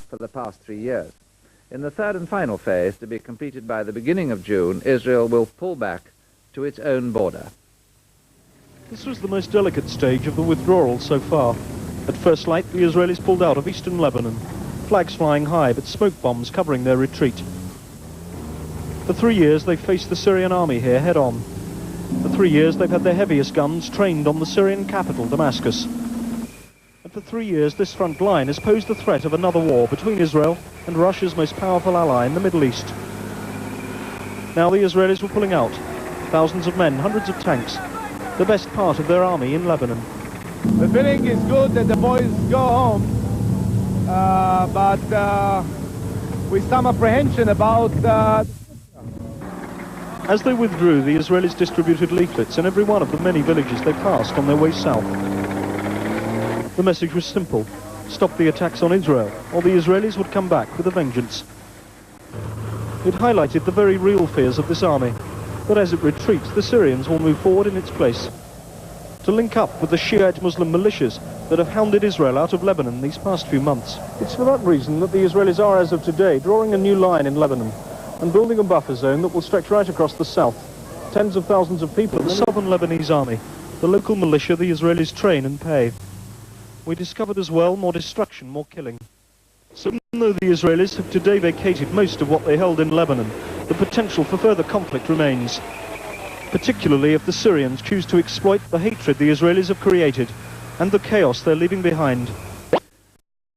for the past 3 years. In the third and final phase, to be completed by the beginning of June, Israel will pull back to its own border. This was the most delicate stage of the withdrawal so far. At first light, the Israelis pulled out of eastern Lebanon, flags flying high but smoke bombs covering their retreat. For 3 years, they've faced the Syrian army here head-on. For 3 years, they've had their heaviest guns trained on the Syrian capital, Damascus. And for 3 years, this front line has posed the threat of another war between Israel and Russia's most powerful ally in the Middle East. Now the Israelis were pulling out. Thousands of men, hundreds of tanks, the best part of their army in Lebanon. The feeling is good that the boys go home, but with some apprehension about... As they withdrew, the Israelis distributed leaflets in every one of the many villages they passed on their way south. The message was simple: stop the attacks on Israel, or the Israelis would come back with a vengeance. It highlighted the very real fears of this army, that as it retreats, the Syrians will move forward in its place, to link up with the Shiite Muslim militias that have hounded Israel out of Lebanon these past few months. It's for that reason that the Israelis are, as of today, drawing a new line in Lebanon and building a buffer zone that will stretch right across the south. Tens of thousands of people in the southern Lebanese army, the local militia the Israelis train and pay. We discovered as well more destruction, more killing. So even though the Israelis have today vacated most of what they held in Lebanon, the potential for further conflict remains, particularly if the Syrians choose to exploit the hatred the Israelis have created and the chaos they're leaving behind.